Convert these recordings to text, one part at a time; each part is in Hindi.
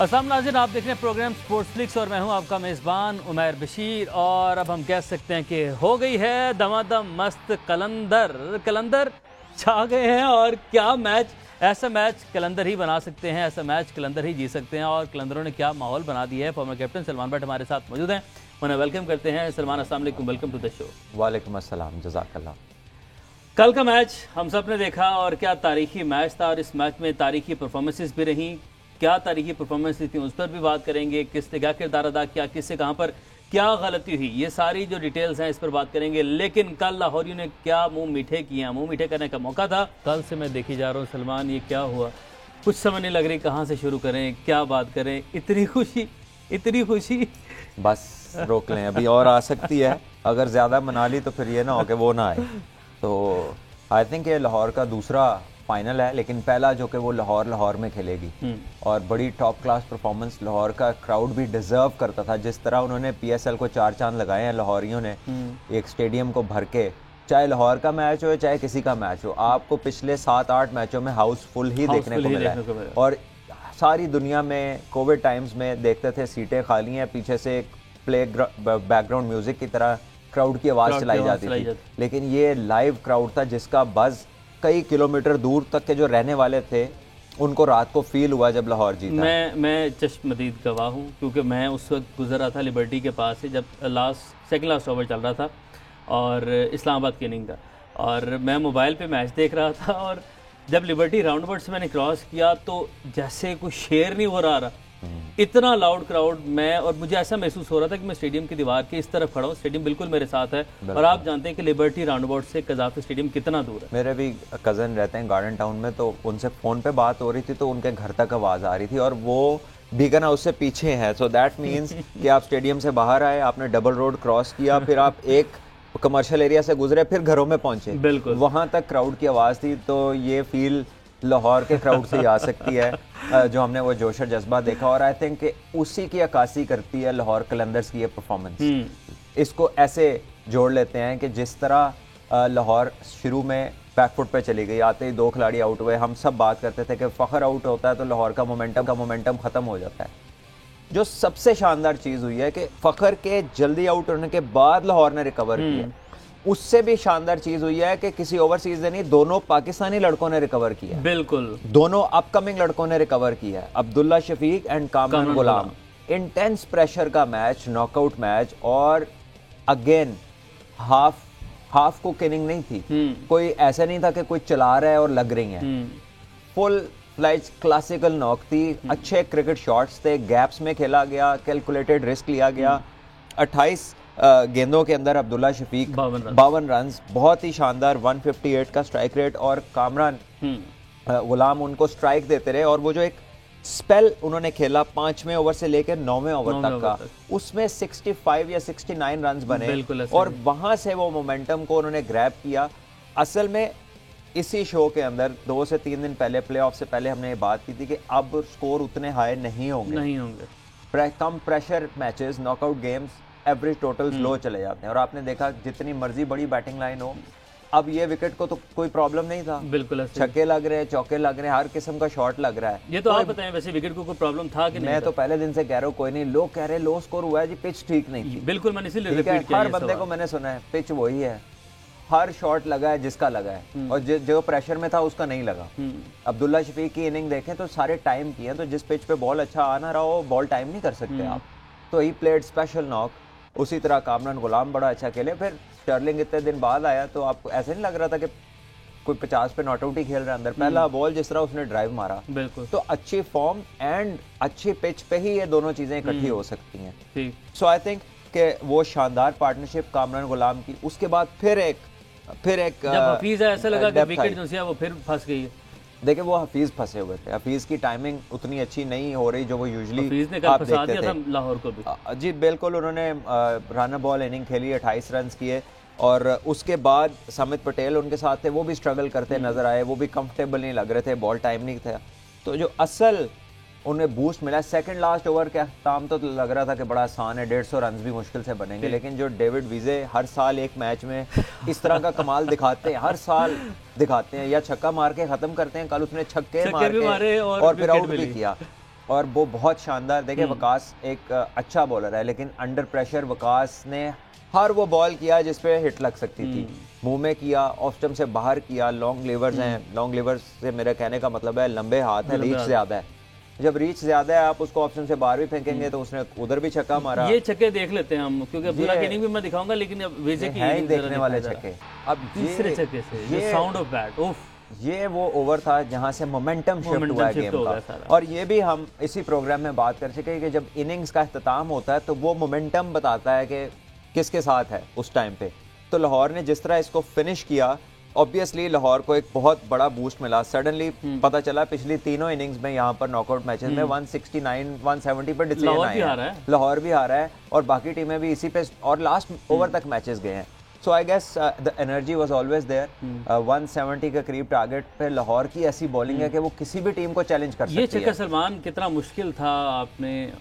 अस्सलाम नाज़रीन, आप देख रहे हैं प्रोग्राम स्पोर्ट्स फ्लिक्स और मैं हूं आपका मेज़बान उमैर बशीर। और अब हम कह सकते हैं कि हो गई है दमादम मस्त कलंदर छा गए हैं। और क्या मैच, ऐसा मैच कलंदर ही बना सकते हैं, ऐसा मैच कलंदर ही जी सकते हैं। और कलंदरों ने क्या माहौल बना दिया है। फॉर्मर कैप्टन सलमान भट्ट हमारे साथ मौजूद हैं, उन्हें वेलकम करते हैं। सलमान, अस्सलाम वालेकुम, वेलकम टू द शो। वालेकुम अस्सलाम, जज़ाकल्लाह। कल का मैच हम सब ने देखा और क्या तारीखी मैच था। और इस मैच में तारीखी परफॉर्मेंसेस भी रहीं। क्या तारीखी परफॉर्मेंस थी उस पर भी बात करेंगे। किसने क्या किरदार अदा किया, किससे कहाँ पर क्या गलती हुई, ये सारी जो डिटेल्स हैं इस पर बात करेंगे। लेकिन कल लाहौरियों ने क्या मुंह मीठे किए हैं, मुंह मीठे करने का मौका था। कल से मैं देखी जा रहा हूँ सलमान, ये क्या हुआ, कुछ समझ नहीं लग रही कहाँ से शुरू करें, क्या बात करें। इतनी खुशी बस रोक लें, अभी और आ सकती है। अगर ज़्यादा मना ली तो फिर ये ना हो कि वो ना आए। तो आई थिंक ये लाहौर का दूसरा फाइनल है, लेकिन पहला जो कि वो लाहौर में खेलेगी। और बड़ी टॉप क्लास परफॉर्मेंस लाहौर का क्राउड भी डिजर्व करता था। जिस तरह उन्होंने पीएसएल को 4 चांद लगाए हैं लाहौरियों ने एक स्टेडियम को भर के, चाहे लाहौर का मैच हो चाहे किसी का मैच हो, आपको पिछले 7-8 मैचों में हाउसफुल ही देखने को मिला है। और सारी दुनिया में कोविड टाइम्स में देखते थे सीटें खाली हैं, पीछे से एक बैकग्राउंड म्यूजिक की तरह क्राउड की आवाज़ चलाई जाती थी। लेकिन ये लाइव क्राउड था जिसका बज़ कई किलोमीटर दूर तक के जो रहने वाले थे उनको रात को फील हुआ जब लाहौर जीता। मैं चश्मदीद गवाह हूँ, क्योंकि मैं उस वक्त गुजर रहा था लिबर्टी के पास से जब सेकंड लास्ट ओवर चल रहा था और इस्लामाबाद की इनिंग का। और मैं मोबाइल पे मैच देख रहा था और जब लिबर्टी राउंड अबाउट से मैंने क्रॉस किया तो जैसे कोई शेर नहीं हो रहा, इतना लाउड क्राउड। मैं और मुझे ऐसा महसूस हो रहा था कि मैं स्टेडियम की दीवार के इस तरफ खड़ा हूँ, स्टेडियम बिल्कुल मेरे साथ है। और आप जानते हैं कि लिबर्टी राउंड अबाउट से कजाफी स्टेडियम कितना दूर है। मेरे भी कज़न रहते हैं गार्डन टाउन में, तो उनसे फ़ोन पे बात हो रही थी तो उनके घर तक आवाज़ आ रही थी और वो बीगना उससे पीछे है। सो दैट मीन्स कि आप स्टेडियम से बाहर आए, आपने डबल रोड क्रॉस किया, फिर आप एक कमर्शियल एरिया से गुजरे, फिर घरों में पहुंचे, बिल्कुल वहाँ तक क्राउड की आवाज़ थी। तो ये फील लाहौर के क्राउड से ही आ सकती है जो हमने वो जोश और जज्बा देखा। और आई थिंक उसी की अक्कासी करती है लाहौर कलंदर्स की ये परफॉर्मेंस। इसको ऐसे जोड़ लेते हैं कि जिस तरह लाहौर शुरू में बैकफुट पे चली गई, आते ही 2 खिलाड़ी आउट हुए। हम सब बात करते थे कि फ़खर आउट होता है तो लाहौर का मोमेंटम ख़त्म हो जाता है। जो सबसे शानदार चीज़ हुई है कि फ़खर के जल्दी आउट होने के बाद लाहौर ने रिकवर किया। उससे भी शानदार चीज हुई है कि किसी ओवरसीज ने नहीं, दोनों पाकिस्तानी लड़कों ने रिकवर किया। बिल्कुल, दोनों अपकमिंग लड़कों ने रिकवर किया है, Abdullah Shafique and Kamran Ghulam. Intense pressure का मैच, नॉकआउट मैच। और अगेन हाफ को किनिंग नहीं थी, कोई ऐसा नहीं था कि कोई चला रहा है और लग रही है। फुल फ्लाइट क्लासिकल नॉक थी, अच्छे क्रिकेट शॉट्स थे, गैप्स में खेला गया, कैलकुलेटेड रिस्क लिया गया। 28 गेंदों के अंदर अब्दुल्ला शफीक 52 रन, बहुत ही शानदार 158 का स्ट्राइक रेट। और कामरान गुलाम उनको स्ट्राइक देते रहे। और वो जो एक स्पेल उन्होंने खेला 5वें ओवर से लेकर 9वें ओवर तक का, उसमें 65 या 69 रन बने। और वहां से वो मोमेंटम को उन्होंने ग्रैब किया। असल में इसी शो के अंदर 2 से 3 दिन पहले, प्लेऑफ से पहले, हमने ये बात की थी कि अब स्कोर उतने हाई नहीं होंगे। कम pressure matches, knockout games, average total low चले जाते हैं। और आपने देखा जितनी मर्जी बड़ी बैटिंग लाइन हो, अब ये विकेट को तो कोई प्रॉब्लम नहीं था। बिल्कुल, छक्के लग रहे हैं, चौके लग रहे हैं, हर किस्म का शॉट लग रहा है। ये तो आप बताएं, वैसे विकेट को कोई प्रॉब्लम था कि नहीं? मैं तो पहले दिन से कह रहा हूँ कोई नहीं। लोग कह रहे लो स्कोर हुआ है जी, पिच ठीक नहीं थी। बिल्कुल, मैंने इसीलिए रिपीट किया। हर बंदे को मैंने सुना है पिच वही है, हर शॉट लगा है जिसका लगा है, और जो प्रेशर में था उसका नहीं लगा। अब्दुल्ला शफीक की इनिंग देखें तो सारे टाइम की है, तो जिस पिच पे बॉल अच्छा आ ना रहा हो, बॉल टाइम नहीं कर सकते आप, तो ही प्लेड स्पेशल नॉक। उसी तरह कामरान गुलाम बड़ा अच्छा खेले। फिर स्टर्लिंग इतने दिन बाद आया तो आपको ऐसे नहीं लग रहा था कि कोई 50 पे नॉट आउट ही खेल रहा है अंदर। पहला बॉल जिस तरह उसने ड्राइव मारा, बिल्कुल। तो अच्छी फॉर्म एंड अच्छी पिच पे ही ये दोनों चीजें इकट्ठी हो सकती हैं। सो आई थिंक कि वो शानदार पार्टनरशिप कामरान गुलाम की। उसके बाद फिर एक जब हफीज ऐसा लगा कि विकेट जो है वो फिर फंस गई है। देखिए वो हफीज फंसे हुए थे, हफीज की टाइमिंग उतनी अच्छी नहीं हो रही जो वो यूजुअली आप देखते थे। लाहौर को भी जी बिल्कुल, उन्होंने रन बॉल इनिंग खेली, 28 रन किए। और उसके बाद समित पटेल उनके साथ थे, वो भी स्ट्रगल करते नजर आए, वो भी कंफर्टेबल नहीं लग रहे थे, बॉल टाइम नहीं था। तो जो असल उन्हें बूस्ट मिला सेकंड लास्ट ओवर के अख्ताम, तो लग रहा था कि बड़ा आसान है, 150 रन भी मुश्किल से बनेंगे। लेकिन जो डेविड विजे हर साल एक मैच में इस तरह का कमाल दिखाते हैं, हर साल दिखाते हैं, या छक्का मार के खत्म करते हैं, कल उसने छक्के मारे और फिर आउट भी किया। और वो बहुत शानदार। देखिए वकास एक अच्छा बॉलर है, लेकिन अंडर प्रेशर वकास ने हर वो बॉल किया जिस पे हिट लग सकती थी। मुंह में किया, ऑफ स्टंप से बाहर किया। लॉन्ग लीवर्स हैं, लॉन्ग लीवर्स से मेरे कहने का मतलब है लंबे हाथ हैं, रीच ज्यादा है। जब रीच ज्यादा है आप उसको ऑप्शन से बाहर भी फेंकेंगे तो उसने उधर भी छक्का मारा। ये छक्के देख लेते हैं हम, क्योंकि अब्दुल्ला की इनिंग भी मैं दिखाऊंगा, लेकिन अब विजय की इनिंग देखने वाले छक्के। अब तीसरे छक्के से ये साउंड ऑफ बैट, उफ, ये वो ओवर था जहां से मोमेंटम शिफ्ट हुआ है गेम का। और ये भी हम इसी प्रोग्राम में बात कर चुके हैं कि जब इनिंग्स का इख्तिताम होता है तो वो मोमेंटम बताता है कि किसके साथ है उस टाइम पे। तो लाहौर ने जिस तरह इसको फिनिश किया, ऑब्वियसली लाहौर को एक बहुत बड़ा बूस्ट मिला। सडनली पता चला पिछली तीनों इनिंग्स में यहाँ पर नॉकआउट मैचेस में 169 170 पर डिसीजन आए हैं। लाहौर भी हारा है और बाकी टीमें भी इसी पे और लास्ट ओवर तक मैचेस गए हैं। So I guess the energy was always there. 170 के करीब टारगेट पे लाहौर की ऐसी बॉलिंग है कि वो किसी भी टीम को चैलेंज कर सकती है। ये छक्का सलमान कितना मुश्किल था, आपने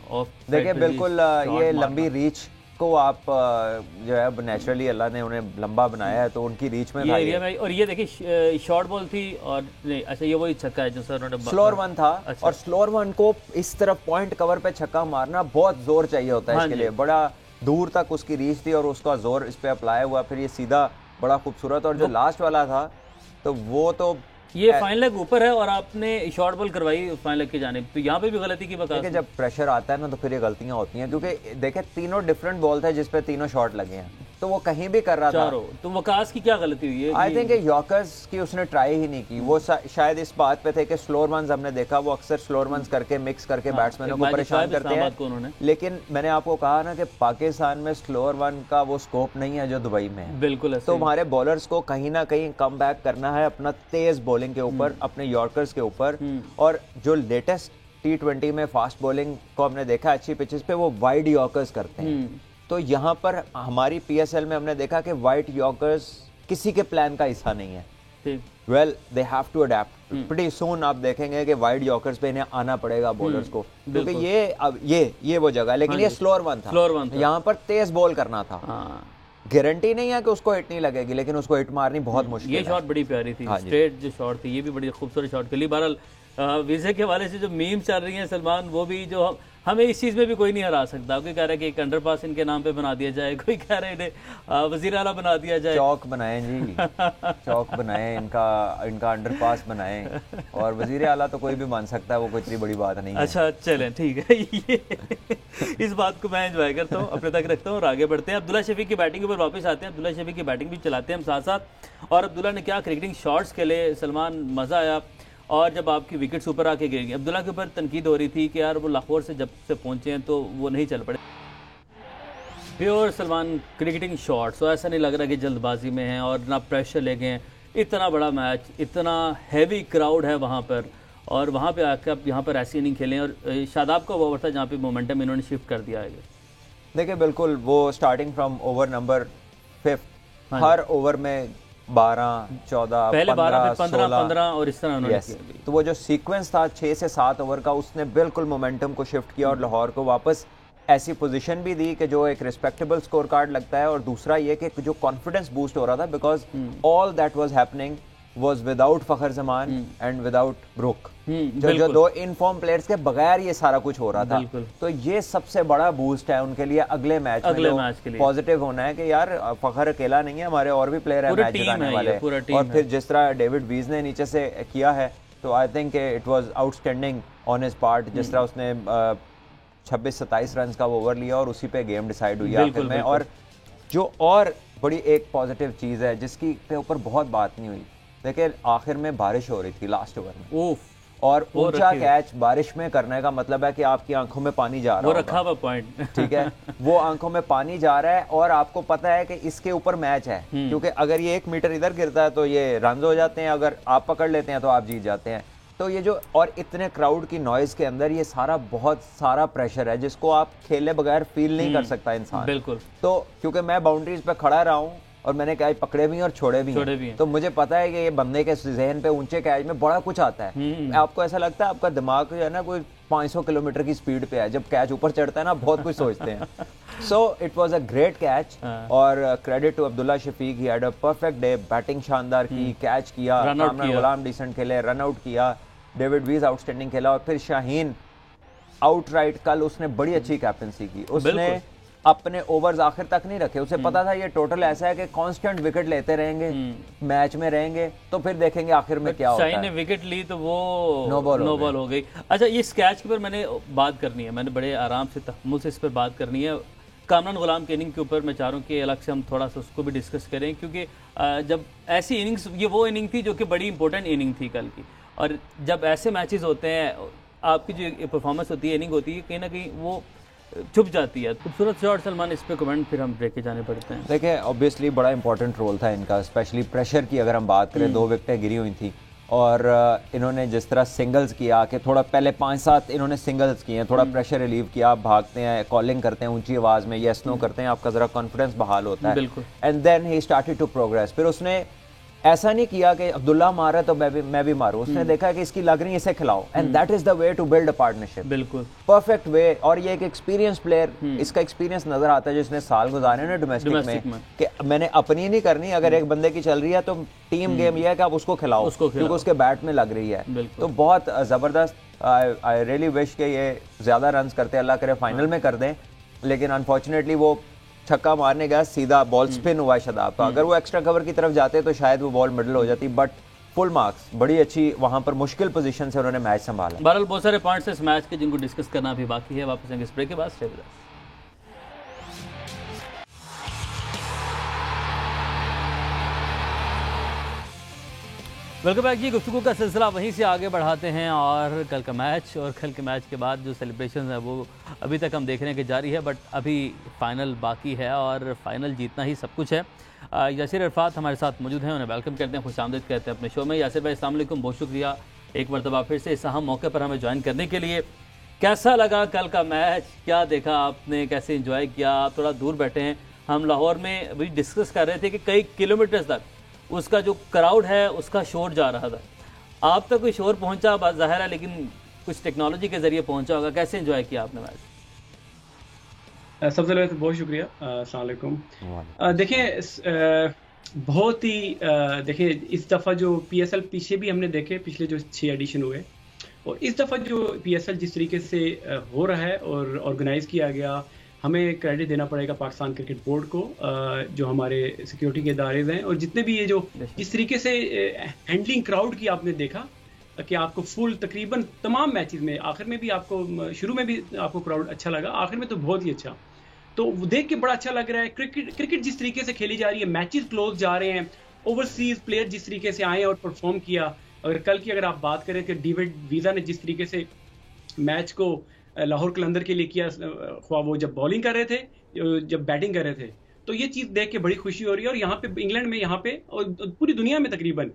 देखिए बिल्कुल ये लंबी रीच को आप जो है नेचुरली अल्लाह ने उन्हें लंबा बनाया है तो उनकी रीच में था ये। और ये देखिए शॉर्ट बॉल थी और अच्छा ये वही छक्का है जो सर उन्होंने स्लोअर वन था। अच्छा। और स्लोअर वन को इस तरफ पॉइंट कवर पे छक्का मारना बहुत जोर चाहिए होता है इसके लिए। बड़ा दूर तक उसकी रीच थी और उसका जोर इस पे अप्लाई हुआ, फिर ये सीधा बड़ा खूबसूरत। और जो लास्ट वाला था तो वो तो ये फाइन लेग ऊपर है और आपने शॉर्ट बॉल करवाई फाइन लेग की जानिब, तो यहाँ पे भी गलती की वकास। देखिए जब प्रेशर आता है ना तो फिर ये गलतियां होती हैं, क्योंकि देखिए तीनों डिफरेंट बॉल थे जिसपे तीनों शॉट लगे हैं, तो वो कहीं भी कर रहा था। तो वकास की क्या गलती हुई है? आई थिंक यॉर्कर्स की उसने ट्राई ही नहीं की। वो शायद इस बात पे थे कि स्लोअर वंस हमने देखा वो अक्सर स्लोअर वंस करके मिक्स करके बैट्समैनों को परेशान करते हैं। लेकिन मैंने आपको कहा ना कि पाकिस्तान में स्लोअर वन का वो स्कोप नहीं है जो दुबई में है। बिल्कुल। तो हमारे बॉलर्स को कहीं ना कहीं कम बैक करना है अपना तेज बॉलिंग के ऊपर, अपने यॉर्कर्स के ऊपर। और जो लेटेस्ट T20 में फास्ट बॉलिंग को हमने देखा अच्छी पिचेस पे वो वाइड यॉर्कर्स करते हैं। तो यहाँ पर हमारी PSL में हमने देखा कि वाइट यॉर्कर्स किसी के प्लान का हिस्सा नहीं है। Well they have to adapt pretty soon. आप देखेंगे कि वाइड यॉर्कर्स पे इन्हें आना पड़ेगा बॉलर्स को, क्योंकि ये अब ये वो जगह है। लेकिन ये स्लोअर वन था, यहाँ पर तेज बॉल करना था। गारंटी नहीं है कि उसको हिट नहीं लगेगी, लेकिन उसको हिट मारनी बहुत मुश्किल है। ये शॉट बड़ी प्यारी थी, स्ट्रेट जो शॉट थी, ये भी बड़ी खूबसूरत शॉट खेली। बहरहाल विजय के हवाले से जो मीम चल रही हैं सलमान, वो भी जो हमें इस चीज़ में भी कोई नहीं हरा सकता। कोई कह रहा है कि एक अंडरपास इनके नाम पे बना दिया जाए, कोई कह रहा है वजीर आला बना दिया जाए। चौक बनाए जी, चौक बनाए, इनका अंडरपास बनाए। और वजीर आला तो कोई भी मान सकता है, वो कोई इतनी बड़ी बात नहीं है। अच्छा चलें ठीक है। ये इस बात को मैं एंजॉय करता हूँ, अपने तक रखता हूँ और आगे बढ़ते हैं। अब्दुल्ला शफीक की बैटिंग के ऊपर वापस आते हैं। अब्दुल्ला शफीक की बैटिंग भी चलाते हैं हम साथ साथ। और अब्दुल्ला ने क्या क्रिकेटिंग शॉट्स खेले सलमान, मज़ा आया। और जब आपकी विकेट्स ऊपर आके गिर, अब्दुल्ला के ऊपर तनकीद हो रही थी कि यार वो लाहौर से जब से पहुंचे हैं तो वो नहीं चल पड़े। प्योर सलमान क्रिकेटिंग शॉट्स, तो ऐसा नहीं लग रहा कि जल्दबाजी में हैं और ना प्रेशर ले गए हैं। इतना बड़ा मैच, इतना हैवी क्राउड है वहाँ पर, और वहाँ पे आकर आप यहाँ पर ऐसी इनिंग खेलें। और शादाब का ओवर था जहाँ पे मोमेंटम इन्होंने शिफ्ट कर दिया है। देखिए बिल्कुल वो starting from over number 5 her over में 12, 14, 15, 16 और इस तरह उन्होंने किया। तो वो जो सीक्वेंस था 6 से 7 ओवर का, उसने बिल्कुल मोमेंटम को शिफ्ट किया और लाहौर को वापस ऐसी पोजीशन भी दी कि जो एक रिस्पेक्टेबल स्कोर कार्ड लगता है। और दूसरा ये कि जो कॉन्फिडेंस बूस्ट हो रहा था, because all that was happening was without Fakhar Zaman and without Brook. जो दो इनफॉर्म प्लेयर्स के बगैर ये सारा कुछ हो रहा था। तो ये सबसे बड़ा बूस्ट है उनके लिए अगले मैच में। पॉजिटिव होना है कि यार फखर अकेला नहीं है, हमारे और भी प्लेयर है मैच जिताने वाले। और फिर जिस तरह डेविड वीज ने नीचे से किया है, तो आई think it was outstanding on his part. जिस तरह उसने 26-27 रन का ओवर लिया और उसी पे गेम डिसाइड हुई आखिर में। और जो और बड़ी एक पॉजिटिव चीज है जिसकी के ऊपर बहुत बात नहीं हुई, देखिए आखिर में बारिश हो रही थी लास्ट ओवर में। और ऊंचा कैच बारिश में करने का मतलब है कि आपकी आंखों में पानी जा रहा है। वो रखा हुआ पॉइंट, ठीक है, वो आंखों में पानी जा रहा है और आपको पता है कि इसके ऊपर मैच है, क्योंकि अगर ये 1 मीटर इधर गिरता है तो ये रन हो जाते हैं, अगर आप पकड़ लेते हैं तो आप जीत जाते हैं। तो ये जो और इतने क्राउड की नॉइज के अंदर ये सारा बहुत सारा प्रेशर है जिसको आप खेले बगैर फील नहीं कर सकता इंसान। बिल्कुल। तो क्योंकि मैं बाउंड्रीज पे खड़ा रहा हूँ और मैंने कैच पकड़े भी और छोड़े भी हैं। तो मुझे पता है कि ये बंदे के जहन पे ऊंचे कैच में बड़ा कुछ आता है। आपको ऐसा लगता है आपका दिमाग जो है ना कोई 500 किलोमीटर की स्पीड पे है, जब कैच ऊपर चढ़ता है ना बहुत कुछ सोचते हैं। So it was a great catch और credit to Abdullah Shafique, he had a perfect day. Batting शानदार की, कैच किया, कामरान गुलाम डिसेंट खेले, रन आउट किया, डेविड वीज आउटस्टैंडिंग खेला। और फिर शाहीन आउटराइट कल उसने बड़ी अच्छी कैप्टनसी की, उसने अपने ओवर्स आखिर तक नहीं रखे, उसे पता था ये टोटल ऐसा है कि कांस्टेंट विकेट लेते रहेंगे, मैच में रहेंगे तो फिर देखेंगे आखिर में क्या होता है। शाहीन ने विकेट ली तो वो नो बॉल हो गई। अच्छा, ये कैच के ऊपर मैंने बात करनी है, मैंने बड़े आराम से तहम्मुल से इस पर बात करनी है। कामरान गुलाम की इनिंग के ऊपर मैं चाह रहा हूँ कि अलग से हम थोड़ा सा उसको भी डिस्कस करें, क्योंकि जब ऐसी इनिंग्स, ये वो इनिंग थी जो कि बड़ी इंपॉर्टेंट इनिंग थी कल की, और जब ऐसे मैचेस होते हैं आपकी जो परफॉर्मेंस होती है, इनिंग होती है, कहीं ना कहीं वो छुप जाती है। खूबसूरत शॉट सलमान, इस पे कमेंट फिर हम ब्रेक के जाने पड़ते हैं। देखिए ऑब्वियसली बड़ा इंपॉर्टेंट रोल था इनका, स्पेशली प्रेशर की अगर हम बात करें, 2 विकेटें गिरी हुई थी और इन्होंने जिस तरह सिंगल्स किया कि थोड़ा पहले 5-7 इन्होंने सिंगल्स किए हैं, थोड़ा प्रेशर रिलीव किया, आप भागते हैं, कॉलिंग करते हैं ऊंची आवाज़ में, येस नो करते हैं, आपका ज़रा कॉन्फिडेंस बहाल होता है, and then he started to progress. फिर उसने ऐसा नहीं किया कि अब्दुल्ला मारा तो मैं भी मारूं, उसने देखा कि इसकी लग रही है, इसे खिलाओ, and that is the way to build a partnership. बिल्कुल परफेक्ट वे। और ये एक एक्सपीरियंस प्लेयर, इसका एक्सपीरियंस नजर आता है जिसने साल गुजारे ना डोमेस्टिक में, कि मैंने अपनी नहीं करनी, अगर एक बंदे की चल रही है तो टीम गेम ये है कि आप उसको खिलाओ क्योंकि उसके बैट में लग रही है। तो बहुत जबरदस्त। आई रियली विश कि ये ज्यादा रन करते, अल्लाह करे फाइनल में कर दें, लेकिन अनफॉर्चुनेटली वो छक्का मारने गया, सीधा बॉल स्पिन हुआ शदाब का। अगर वो एक्स्ट्रा कवर की तरफ जाते तो शायद वो बॉल मिडल हो जाती, बट फुल मार्क्स, बड़ी अच्छी वहां पर मुश्किल पोजीशन से उन्होंने मैच संभाला। बहरहाल बहुत सारे पॉइंट्स इस मैच के जिनको डिस्कस करना भी बाकी है। वापस आएंगे इस ब्रेक के बाद। Stay with us. Welcome back जी। गुफ्तगू का सिलसिला वहीं से आगे बढ़ाते हैं और कल का मैच, और कल के मैच के बाद जो सेलिब्रेशन है वो अभी तक हम देख रहे हैं कि जारी है, बट अभी फाइनल बाकी है और फाइनल जीतना ही सब कुछ है। यासिर अरफात हमारे साथ मौजूद हैं, उन्हें वेलकम करते हैं, खुशामदीद कहते हैं अपने शो में। यासिर भाई अस्सलाम वालेकुम, बहुत शुक्रिया एक मरतबा फिर से इस अहम मौके पर हमें ज्वाइन करने के लिए। कैसा लगा कल का मैच, क्या देखा आपने, कैसे इंजॉय किया? आप थोड़ा दूर बैठे हैं, हम लाहौर में अभी डिस्कस कर रहे थे कि कई किलोमीटर्स तक उसका जो क्राउड है उसका शोर जा रहा था। आप तक कोई शोर पहुंचा बात जाहिर है, लेकिन कुछ टेक्नोलॉजी के जरिए पहुंचा होगा। कैसे एंजॉय किया आपने मैच? सबसे पहले तो बहुत शुक्रिया। अस्सलाम वालेकुम। देखिए बहुत ही देखिए इस दफ़ा जो PSL पीछे भी हमने देखे, पिछले जो 6 एडिशन हुए, और इस दफ़ा जो PSL जिस तरीके से हो रहा है और ऑर्गेनाइज किया गया, हमें क्रेडिट देना पड़ेगा पाकिस्तान क्रिकेट बोर्ड को, जो हमारे सिक्योरिटी के इदारे हैं, और जितने भी ये जो जिस तरीके से हैंडलिंग क्राउड की आपने देखा कि आपको फुल तकरीबन तमाम मैचेस में, आखिर में भी आपको, शुरू में भी आपको क्राउड अच्छा लगा, आखिर में तो बहुत ही अच्छा, तो देख के बड़ा अच्छा लग रहा है। क्रिकेट जिस तरीके से खेली जा रही है, मैचेस क्लोज जा रहे हैं, ओवरसीज प्लेयर जिस तरीके से आए और परफॉर्म किया। अगर कल की अगर आप बात करें कि डेविड वीजा ने जिस तरीके से मैच को लाहौर कलंदर के लिए किया, ख्वाह वो जब बॉलिंग कर रहे थे, जब बैटिंग कर रहे थे, तो ये चीज़ देख के बड़ी खुशी हो रही है। और यहाँ पे इंग्लैंड में, यहाँ पे और पूरी दुनिया में तकरीबन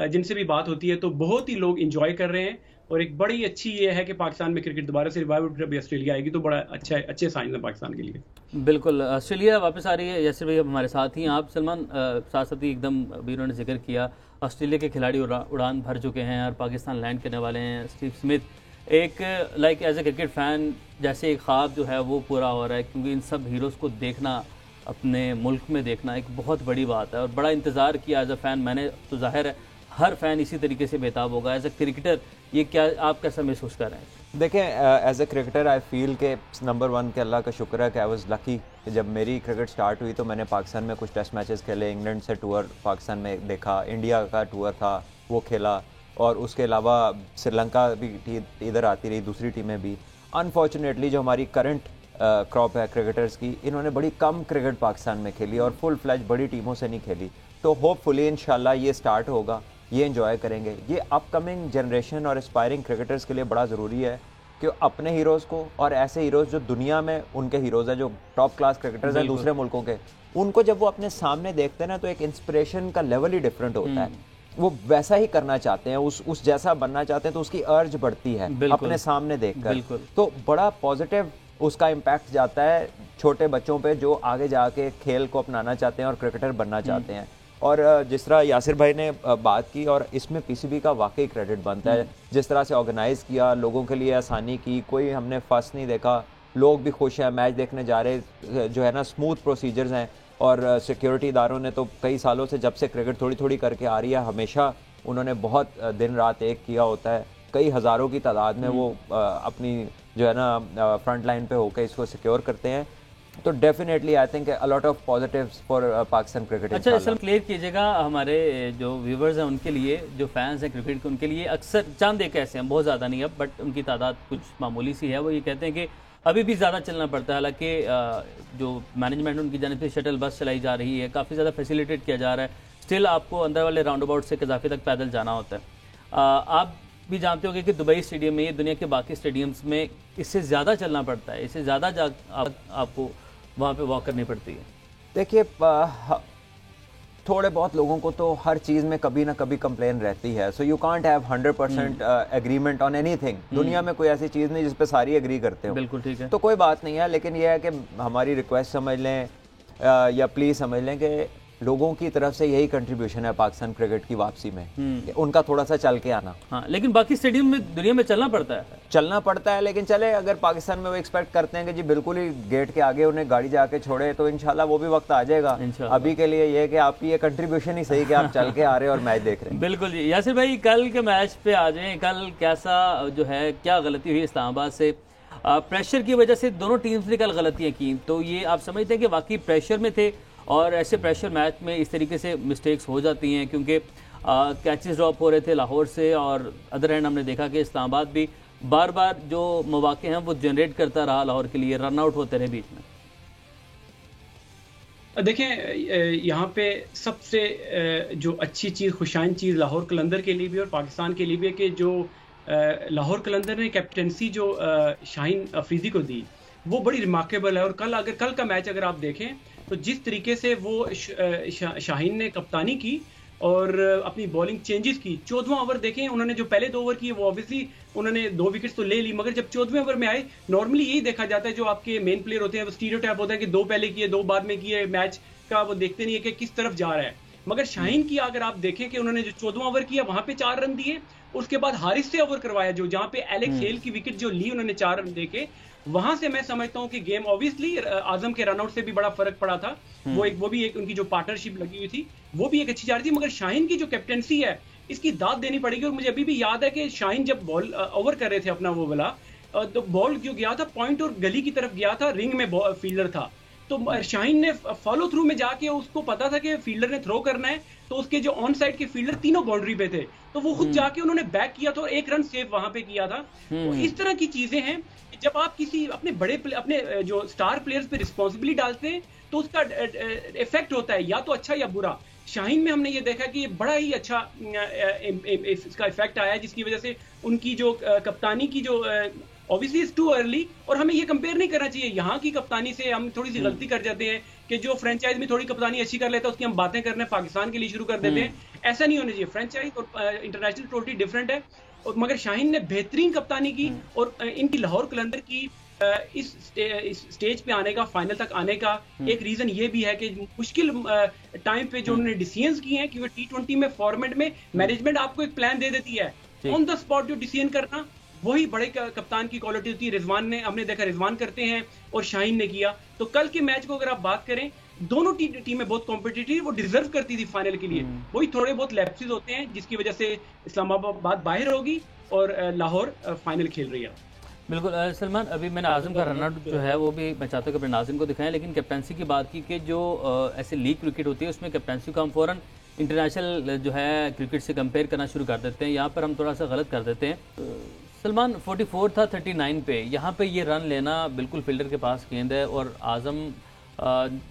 जिनसे भी बात होती है तो बहुत ही लोग इंजॉय कर रहे हैं, और एक बड़ी अच्छी ये है कि पाकिस्तान में क्रिकेट दोबारा से रिवाइव उठ रही है, ऑस्ट्रेलिया आएगी तो बड़ा अच्छा अच्छे साइन है पाकिस्तान के लिए। बिल्कुल, ऑस्ट्रेलिया वापस आ रही है। यासिर भाई हमारे साथ ही हैं आप। सलमान, साथ साथ ही एकदम अभी उन्होंने जिक्र किया, ऑस्ट्रेलिया के खिलाड़ी उड़ान भर चुके हैं और पाकिस्तान लैंड करने वाले हैं। स्टीव स्मिथ, एक like as a cricket fan जैसे एक ख्वाब जो है वो पूरा हो रहा है, क्योंकि इन सब हीरोज़ को देखना, अपने मुल्क में देखना एक बहुत बड़ी बात है और बड़ा इंतज़ार किया एज अ फ़ैन मैंने, तो जाहिर है हर फ़ैन इसी तरीके से बेताब होगा। एज अ क्रिकेटर ये क्या आप कैसा महसूस कर रहे हैं? देखें, as a cricketer I feel के नंबर 1 के अल्लाह का शुक्र है कि आई वाज लकी कि जब मेरी क्रिकेट स्टार्ट हुई तो मैंने पाकिस्तान में कुछ टेस्ट मैचेस खेले, इंग्लैंड से टूर पाकिस्तान में देखा, इंडिया का टूर था वो खेला, और उसके अलावा श्रीलंका भी इधर आती रही, दूसरी टीमें भी। अनफॉर्चुनेटली जो हमारी करंट क्रॉप है क्रिकेटर्स की, इन्होंने बड़ी कम क्रिकेट पाकिस्तान में खेली और फुल फ्लैज बड़ी टीमों से नहीं खेली। तो होपफुली इंशाल्लाह ये स्टार्ट होगा, ये एंजॉय करेंगे। ये अपकमिंग जनरेशन और एस्पायरिंग क्रिकेटर्स के लिए बड़ा ज़रूरी है कि अपने हीरोज़ को और ऐसे हीरोज़ जो दुनिया में उनके हीरोज़ हैं, जो टॉप क्लास क्रिकेटर्स हैं दूसरे मुल्कों के, उनको जब वो अपने सामने देखते हैं ना तो एक इंस्पिरेशन का लेवल ही डिफरेंट होता है। वो वैसा ही करना चाहते हैं, उस जैसा बनना चाहते हैं, तो उसकी अर्ज बढ़ती है अपने सामने देखकर। तो बड़ा पॉजिटिव उसका इम्पैक्ट जाता है छोटे बच्चों पे जो आगे जाके खेल को अपनाना चाहते हैं और क्रिकेटर बनना चाहते हैं। और जिस तरह यासिर भाई ने बात की, और इसमें PCB का वाकई क्रेडिट बनता है, जिस तरह से ऑर्गेनाइज़ किया, लोगों के लिए आसानी की, कोई हमने फर्स्ट नहीं देखा, लोग भी खुश हैं, मैच देखने जा रहे जो है ना, स्मूथ प्रोसीजर्स हैं। और सिक्योरिटी इदारों ने तो कई सालों से, जब से क्रिकेट थोड़ी थोड़ी करके आ रही है, हमेशा उन्होंने बहुत दिन रात एक किया होता है, कई हज़ारों की तादाद में वो अपनी जो है ना फ्रंट लाइन पे होकर इसको सिक्योर करते हैं, तो definitely I think a lot of positives for Pakistan cricket. अच्छा, इस क्लियर कीजिएगा हमारे जो व्यूवर्स हैं उनके लिए, जो फैंस हैं क्रिकेट के, उनके लिए अक्सर चांद एक ऐसे हैं, बहुत ज़्यादा नहीं अब, बट उनकी तादाद कुछ मामूली सी है, वो ये कहते हैं कि अभी भी ज़्यादा चलना पड़ता है। हालांकि जो मैनेजमेंट उनकी जानिब से शटल बस चलाई जा रही है, काफ़ी ज़्यादा फैसिलिटेट किया जा रहा है, स्टिल आपको अंदर वाले राउंड अबाउट से कज़ाफी तक पैदल जाना होता है। आप भी जानते होंगे कि दुबई स्टेडियम में, ये दुनिया के बाकी स्टेडियम्स में इससे ज़्यादा चलना पड़ता है, इससे ज़्यादा आपको वहाँ पे वॉक करनी पड़ती है। देखिए थोड़े बहुत लोगों को तो हर चीज़ में कभी ना कभी कंप्लेन रहती है, so you can't have 100% agreement on anything. दुनिया में कोई ऐसी चीज़ नहीं जिस पे सारी एग्री करते हो। बिल्कुल ठीक है, तो कोई बात नहीं है, लेकिन यह है कि हमारी रिक्वेस्ट समझ लें या प्लीज़ समझ लें कि लोगों की तरफ से यही कंट्रीब्यूशन है पाकिस्तान क्रिकेट की वापसी में, कि उनका थोड़ा सा चल के आना। हाँ, लेकिन बाकी स्टेडियम में दुनिया में चलना पड़ता है, लेकिन चले अगर पाकिस्तान में वो एक्सपेक्ट करते हैं कि जी बिल्कुल ही गेट के आगे उन्हें गाड़ी जाके छोड़े, तो इंशाल्लाह वो भी वक्त आ जाएगा। अभी के लिए ये कि आपकी ये कंट्रीब्यूशन ही सही कि आप चल के आ रहे हैं और मैच देख रहे हैं। बिल्कुल जी। यासिर भाई, कल के मैच पे आ जाएं, कल कैसा जो है, क्या गलती हुई इस्लामाबाद से? प्रेशर की वजह से दोनों टीम्स ने कल गलतियाँ की, तो ये आप समझते हैं कि वाकई प्रेशर में थे, और ऐसे प्रेशर मैच में इस तरीके से मिस्टेक्स हो जाती हैं, क्योंकि कैचेस ड्रॉप हो रहे थे लाहौर से, और अदर एंड हमने देखा कि इस्लामाबाद भी बार बार जो मौके हैं वो जनरेट करता रहा लाहौर के लिए, रन आउट होते रहे बीच में। देखें, यहाँ पे सबसे जो अच्छी चीज़, खुशाइन चीज़ लाहौर कलंदर के लिए भी और पाकिस्तान के लिए भी है कि जो लाहौर कलंदर ने कैप्टनसी जो शाहीन अफरीदी को दी, वो बड़ी रिमार्केबल है। और कल का मैच अगर आप देखें तो जिस तरीके से वो शाहीन ने कप्तानी की और अपनी बॉलिंग चेंजेस की, 14वां ओवर देखें, उन्होंने जो पहले 2 ओवर किए वो ऑब्वियसली उन्होंने 2 विकेट्स तो ले ली, मगर जब 14वें ओवर में आए, नॉर्मली यही देखा जाता है, जो आपके मेन प्लेयर होते हैं वो स्टीरियोटाइप होता है कि 2 पहले किए 2 बाद में किए, मैच का वो देखते नहीं है कि किस तरफ जा रहा है। मगर शाहीन की अगर आप देखें कि उन्होंने जो 14वां ओवर किया वहां पे 4 रन दिए, उसके बाद हारिस से ओवर करवाया, जो जहां पे एलेक्स हेल की विकेट जो ली उन्होंने 4 रन देके, वहां से मैं समझता हूं कि गेम ऑब्वियसली आजम के रनआउट से भी बड़ा फर्क पड़ा था। वो भी एक उनकी जो पार्टनरशिप लगी हुई थी वो भी एक अच्छी जा रही थी, मगर शाहीन की जो कैप्टनसी है इसकी दाद देनी पड़ेगी। और मुझे अभी भी याद है कि शाहीन जब बॉल ओवर कर रहे थे अपना वो वाला, तो बॉल जो गया था पॉइंट और गली की तरफ गया था, रिंग में फील्डर था, तो शाहीन ने फॉलो थ्रू में जाके, उसको पता था कि फील्डर ने थ्रो करना है, तो उसके जो ऑन साइड के फील्डर तीनों बाउंड्री पे थे, तो वो खुद जाके उन्होंने बैक किया था और 1 रन सेव वहां पे किया था। तो इस तरह की चीजें हैं, जब आप किसी अपने जो स्टार प्लेयर्स पे रिस्पॉन्सिबिलिटी डालते हैं तो उसका इफेक्ट होता है, या तो अच्छा या बुरा। शाहीन में हमने ये देखा कि बड़ा ही अच्छा इसका इफेक्ट आया, जिसकी वजह से उनकी जो कप्तानी की जो ऑब्वियसली इट्स टू अर्ली, और हमें ये कंपेयर नहीं करना चाहिए यहाँ की कप्तानी से। हम थोड़ी सी गलती कर जाते हैं कि जो फ्रेंचाइज में थोड़ी कप्तानी अच्छी कर लेता है उसकी हम बातें करने पाकिस्तान के लिए शुरू कर देते हैं। ऐसा नहीं होना चाहिए, फ्रेंचाइज और इंटरनेशनल टोटली डिफरेंट है। और मगर शाहीन ने बेहतरीन कप्तानी की, और इनकी लाहौर कलंदर की इस स्टेज पे आने का, फाइनल तक आने का एक रीजन ये भी है कि मुश्किल टाइम पे जो उन्होंने डिसीजंस किए हैं, क्योंकि T20 में फॉर्मेट में मैनेजमेंट आपको एक प्लान दे देती है, ऑन द स्पॉट जो डिसीजन करना, वही बड़े कप्तान की क्वालिटी होती है। रिजवान ने, हमने देखा रिजवान करते हैं और शाहीन ने किया। तो कल के मैच को अगर आप बात करें, दोनों टीमें बहुत कॉम्पिटिटिव, वो डिजर्व करती थी फाइनल के लिए। वही थोड़े बहुत लैप्सेस होते हैं जिसकी वजह से इस्लामाबाद बाहर होगी और लाहौर फाइनल खेल रही है। बिल्कुल सलमान, अभी मैंने आजम का रनआउट जो है वो भी मैं चाहता हूँ कि अपने नाज़रीन को दिखाएं, लेकिन कैप्टनसी की बात की कि जो ऐसे लीग क्रिकेट होती है उसमें कैप्टनसी को हम फ़ौरन इंटरनेशनल जो है क्रिकेट से कंपेयर करना शुरू कर देते हैं। यहाँ पर हम थोड़ा सा गलत कर देते हैं। सलमान 44 था 39 पे, यहाँ पे ये रन लेना, बिल्कुल फील्डर के पास गेंद है, और आजम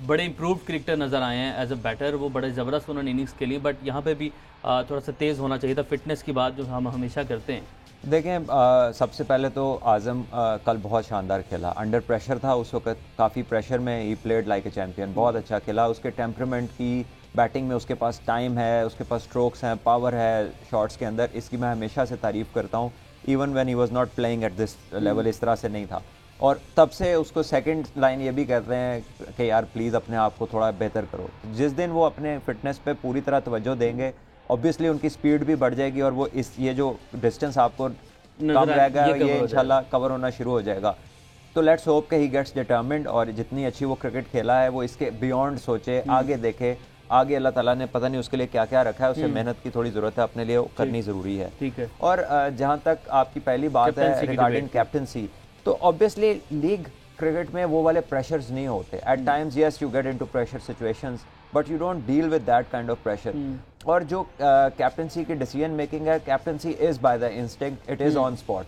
बड़े इम्प्रूव्ड क्रिकेटर नज़र आए हैं एज अ बैटर, वो बड़े ज़बरदस्त उन्होंने इनिंग्स के लिए, बट यहाँ पे भी थोड़ा सा तेज़ होना चाहिए था। फिटनेस की बात जो हम हमेशा करते हैं। देखें, सबसे पहले तो आज़म कल बहुत शानदार खेला, अंडर प्रेशर था उस वक्त, काफ़ी प्रेशर में he played like a champion, बहुत अच्छा खेला। उसके टेम्परामेंट की बैटिंग में उसके पास टाइम है, उसके पास स्ट्रोक्स हैं, पावर है शॉट्स के अंदर, इसकी मैं हमेशा से तारीफ़ करता हूँ। Even when he was not playing at this level, इस तरह से नहीं था। और तब से उसको सेकंड लाइन ये भी कहते हैं कि यार प्लीज़ अपने आप को थोड़ा बेहतर करो। जिस दिन वो अपने फिटनेस पे पूरी तरह तवज्जो देंगे, ऑब्वियसली उनकी स्पीड भी बढ़ जाएगी, और वो ये जो डिस्टेंस आपको कम रहेगा ये इंशाल्लाह कवर होना शुरू हो जाएगा। तो लेट्स होप कि ही गेट्स डिटर्मिन्ड, और जितनी अच्छी वो क्रिकेट खेला है वो इसके बियॉन्ड सोचे, आगे देखे, आगे अल्लाह ताला ने पता नहीं उसके लिए क्या क्या रखा है, उसे मेहनत की थोड़ी ज़रूरत है, अपने लिए करनी ज़रूरी है। ठीक है। और जहाँ तक आपकी पहली बात है रिगार्डिंग कैप्टनसी, तो ऑब्वियसली लीग क्रिकेट में वो वाले प्रेशर्स नहीं होते. At times yes you get into pressure situations but you don't deal with that kind of pressure. और जो कैप्टनसी की डिसीजन मेकिंग है, captaincy is by the instinct, it is on spot.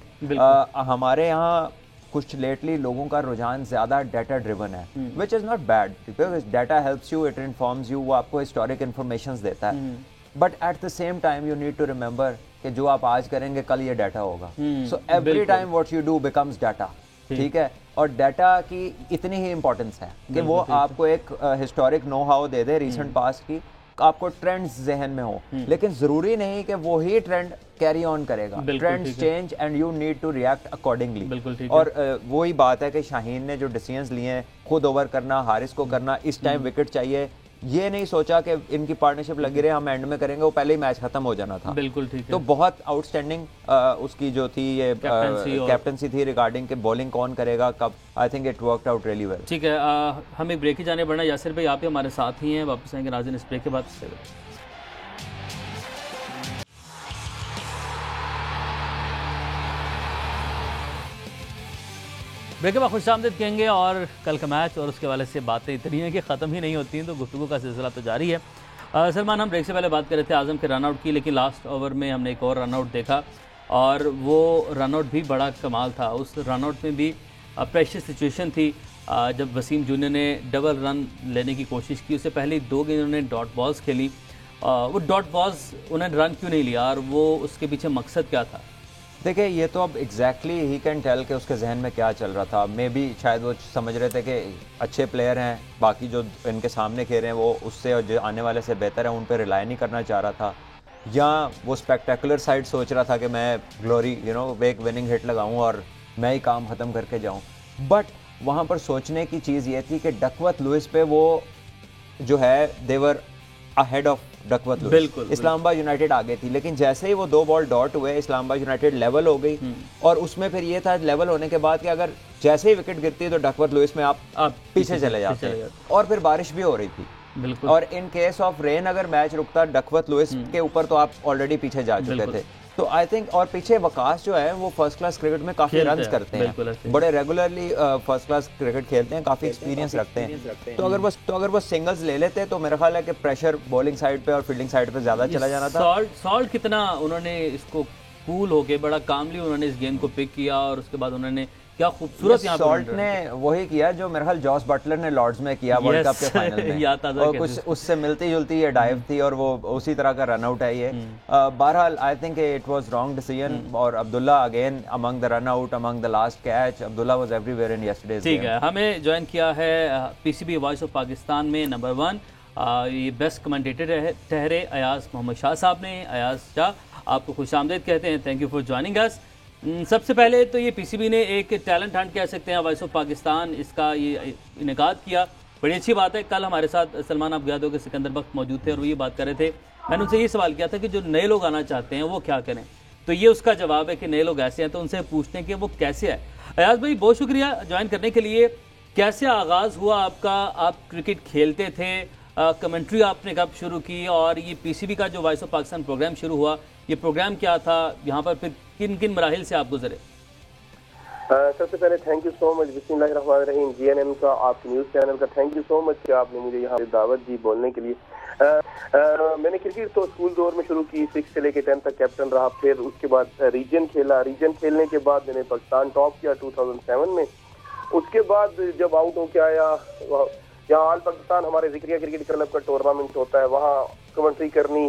हमारे यहाँ कुछ लेटली लोगों का रुझान ज्यादा डाटा ड्रिवन है, which is not bad because data helps you, it informs you, वो आपको हिस्टोरिक इन्फॉर्मेशन देता है. But at the same time you need to remember कि जो आप आज करेंगे कल ये डाटा होगा. So every time what you do becomes data. ठीक है. और डाटा की इतनी ही इंपॉर्टेंस है कि वो आपको एक historic know how they they recent past की, आपको ट्रेंड्स जहन में हो, लेकिन जरूरी नहीं कि वो ही ट्रेंड कैरी ऑन करेगा. Trends change and you need to react accordingly. और वही बात है कि शाहीन ने जो डिसीजंस लिए हैं, खुद ओवर करना, हारिस को करना, इस टाइम विकेट चाहिए, ये नहीं सोचा कि इनकी पार्टनरशिप लगी रहे, हम एंड में करेंगे, वो पहले ही मैच खत्म हो जाना था. बिल्कुल ठीक है. तो बहुत आउटस्टैंडिंग उसकी जो थी ये कैप्टनसी थी रिगार्डिंग के बॉलिंग कौन करेगा कब. आई think it worked out really well. ठीक है. हम एक ब्रेक ही जाने बढ़ना. यासिर भाई आप ही हमारे साथ ही हैं, वापस आएंगे नाज़रीन इस ब्रेक के बाद. ब्रेक के बाद खुशामदीद कहेंगे और कल का मैच और उसके हवाले से बातें इतनी हैं कि ख़त्म ही नहीं होती हैं, तो गुफ्तगू का सिलसिला तो जारी है. सलमान, हम ब्रेक से पहले बात कर रहे थे आज़म के रनआउट की, लेकिन लास्ट ओवर में हमने एक और रनआउट देखा और वो रनआउट भी बड़ा कमाल था. उस रनआउट में भी प्रेशर सिचुएशन थी जब वसीम जूनियर ने डबल रन लेने की कोशिश की. उससे पहले 2 गेंद उन्होंने डॉट बॉल्स खेली. वो डॉट बॉल्स उन्होंने रन क्यों नहीं लिया और वो उसके पीछे मकसद क्या था? देखिए ये तो अब एग्जैक्टली ही कैन टेल कि उसके जहन में क्या चल रहा था. मे बी शायद वो समझ रहे थे कि अच्छे प्लेयर हैं, बाकी जो इनके सामने खेल रहे हैं वो उससे और जो आने वाले से बेहतर है, उन पर रिलाई नहीं करना चाह रहा था. या वो स्पेक्टेकुलर साइड सोच रहा था कि मैं ग्लोरी एक विनिंग हिट लगाऊं और मैं ही काम ख़त्म करके जाऊं. बट वहाँ पर सोचने की चीज़ ये थी कि डकवर्थ लुइस पे वो जो है देवर अहेड ऑफ डकवर्थ लुइस. बिल्कुल. इस्लामाबाद यूनाइटेड आगे थी, लेकिन जैसे ही वो 2 बॉल डॉट हुए इस्लामाबाद यूनाइटेड लेवल हो गई. और उसमें फिर ये था लेवल होने के बाद कि अगर जैसे ही विकेट गिरती तो डकवर्थ लुइस में आप पीछे चले जाते. और फिर बारिश भी हो रही थी. बिल्कुल. और इन केस ऑफ रेन अगर मैच रुकता डकवर्थ लुइस के ऊपर तो आप ऑलरेडी पीछे जा चुके थे. तो आई थिंक और पीछे वकास जो है वो फर्स्ट क्लास क्रिकेट में काफी रन्स करते हैं, बड़े रेगुलरली फर्स्ट क्लास क्रिकेट खेलते हैं, काफी एक्सपीरियंस रखते हैं. तो अगर वो सिंगल्स ले लेते तो मेरा ख्याल है कि प्रेशर बॉलिंग साइड पे और फील्डिंग साइड पे ज्यादा चला जाना था. सॉल्ट कितना उन्होंने इसको कूल होके बड़ा कामली उन्होंने इस गेम को पिक किया और उसके बाद उन्होंने क्या खूबसूरत यहाँ सॉल्ट ने वही किया जो मेरे ख्याल जॉस बटलर ने लॉर्ड्स में किया वर्ल्ड कप के फाइनल में. और कुछ उससे मिलती जुलती ये डाइव थी और वो उसी तरह का रन आउट है ये. बहरहाल I think it was wrong decision. और Abdullah again among the run out, among the last catch, Abdullah was everywhere in yesterday's. ठीक है. हमें ज्वाइन किया है पीसीबी वॉइस ऑफ पाकिस्तान में नंबर 1 ये बेस्ट कमेंटेटर ठहरे अयाज मोहम्मद शाह साहब ने. अयाज शाह, आपको खुशामदीद कहते हैं. Thank you for joining us. सबसे पहले तो ये पीसीबी ने एक टैलेंट हंट कह सकते हैं वॉइस ऑफ पाकिस्तान, इसका ये इनेकाद किया. बड़ी अच्छी बात है. कल हमारे साथ सलमान आप याद हो कि सिकंदर बख्त मौजूद थे और वो ये बात कर रहे थे. मैंने उनसे ये सवाल किया था कि जो नए लोग आना चाहते हैं वो क्या करें, तो ये उसका जवाब है कि नए लोग ऐसे हैं तो उनसे पूछते हैं कि वो कैसे है. अयाज भाई बहुत शुक्रिया ज्वाइन करने के लिए. कैसे आगाज़ हुआ आपका? आप क्रिकेट खेलते थे, कमेंट्री आपने कब शुरू की और ये पीसीबी का जो वॉइस ऑफ पाकिस्तान प्रोग्राम शुरू हुआ, ये प्रोग्राम क्या था, यहाँ पर फिर किन किन मराहिल से आप गुजरे? सबसे पहले थैंक यू सो मच बिस्मिल्लाहिर्रहमानिर्रहीम जीएनएम का, आपके न्यूज़ चैनल का थैंक यू सो मच कि आपने मुझे यहाँ दावत दी बोलने के लिए. मैंने क्रिकेट तो स्कूल दौर में शुरू की, 6 से लेकर 10 तक कैप्टन रहा. फिर उसके बाद रीजन खेला. रीजन खेलने के बाद मैंने पाकिस्तान टॉप किया 2007 में. उसके बाद जब आउट होके आया, यहाँ आल पाकिस्तान हमारे जिक्रिया क्रिकेट क्लब का टूर्नामेंट होता है, वहाँ कमेंट्री करनी.